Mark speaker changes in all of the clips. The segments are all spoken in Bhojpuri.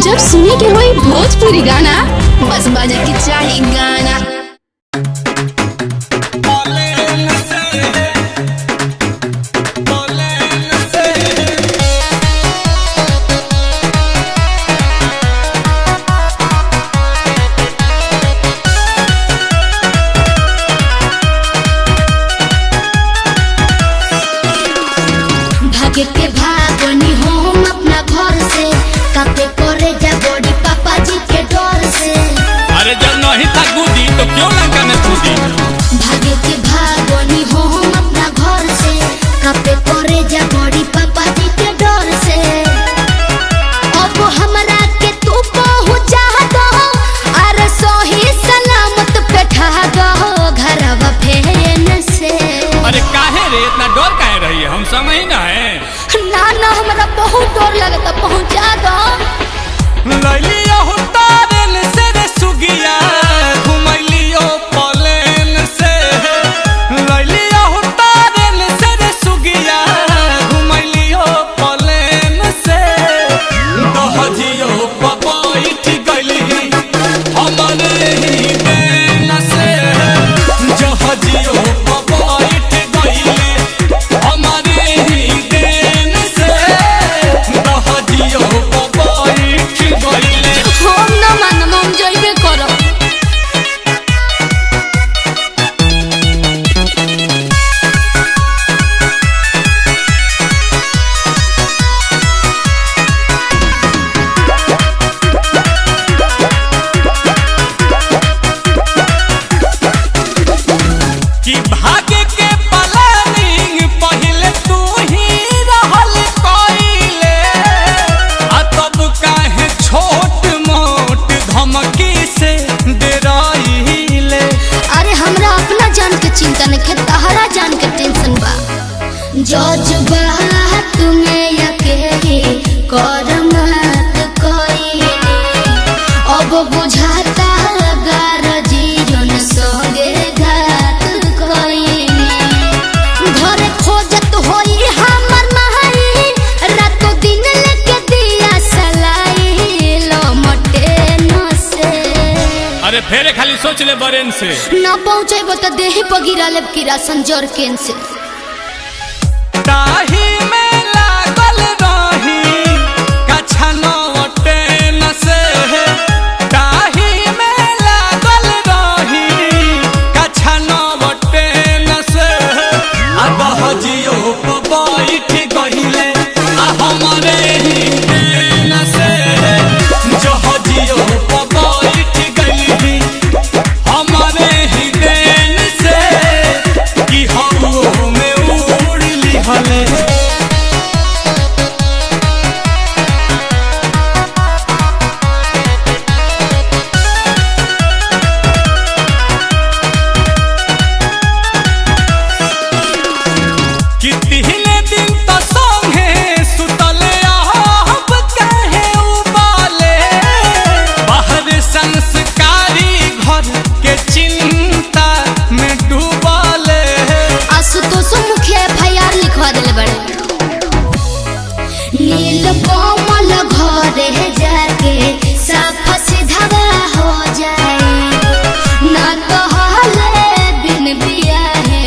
Speaker 1: जब सुने के होई भोजपुरी गाना बस बजे के चाही गाना।
Speaker 2: के भागनी हम अपना घर से कापे करे जा बड़ी पापा जी के डर से।
Speaker 3: अरे जब नहीं था गुदी तो क्यों लंका में कूदी।
Speaker 2: भागे के भागनी हम अपना घर से कापे करे जा बड़ी पापा जी के डर से। अब हमरा के तू पहुंचा दो अरे सही सलामत बैठा दो घरवा फेन से।
Speaker 3: अरे काहे रे इतना डर काहे रही है, हम समझ ना है।
Speaker 2: ना हमरा बहुत डर लगता, पहुंचा दो।
Speaker 3: लैलियो तारेन से रे सुगिया घुमैलियो प्लेन से। लैलियो तारेन से रे सुगिया घुमैलियो प्लेन से। दहजियो बैठ गइली हमरे ही देन से। जहजियो बैठ गइली हमरे ही देन से। दहजियो बैठ गइली
Speaker 2: हम ना मानम, हम जइबे करब।
Speaker 3: कि भागे के प्लानिंग पहले तू ही रहल कइले। आ तब काहे छोट मोट धमकी से डराइले।
Speaker 2: अरे हमरा अपना जान के चिंता नहीं है, तहरा जान के टेंशन बा। जज्बा तुम्हें अकेले कर मत कोई। अब बुझाता गार जीवन संगे घात कोई। घर खोजत होई हमर माई रातों दिन लेके दिया सलाई लमटे न से।
Speaker 3: अरे फेरे खाली सोच ले बरेन से।
Speaker 2: न पहुँचेबो तो देही पर गिरा लेब किरासन जर केन से।
Speaker 3: ताही में लागल रही कछा नोटे न से। ताही में लागल रही कछा नोटे न से। आ दहजियो बैठ गइले आ हमरे ही देन से। जहजियो बैठ गइली हमरे ही देन से। कि हवा में उड़ली हले। कि तिहले दिन तो संगे सुतले अब काहे उबाले। बाहर संस्कारी घर के चिंता में डूबाले।
Speaker 2: आशुतोष मुखिया एफआईआर लिखवा दिले बड़े। नील कोमल घरे जाके साफ सीधा हो जाए। ना तो हाले बिन बिया है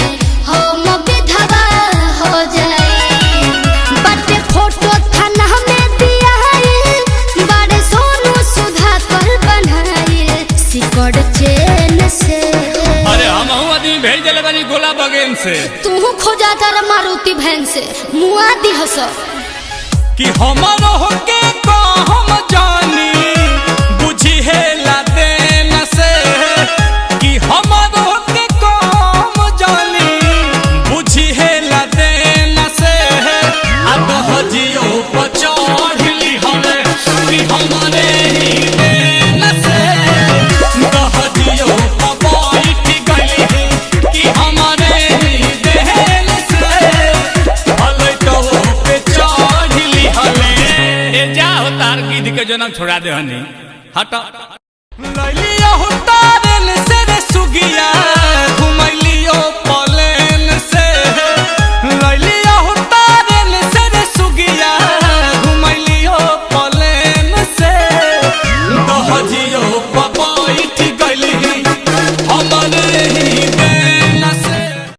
Speaker 2: हम विधवा हो जाए। बटे फोटो थाना में दिया है बड़े सोनू सुधा कर बनाए सिकड़ चेन से।
Speaker 3: अरे हम आदमी भेज दिले बानी गोला बगेन से।
Speaker 2: तू खोजा कर मारुति भैन से मुआ दी हस।
Speaker 3: कि हमारो होके को हम जानी बुझी है लाते न से। कि हमारो होके को हम जानी बुझी है लाते न से। आ दहजियो चढ़ली हमें कि हमरे ही देन से। दहजियो बैठ गइली कि हमरे ही देन से। हले तो पे चढ़ली हले। ए जा हो तार गिद्ध के जनम छोड़ा दे हनी हट।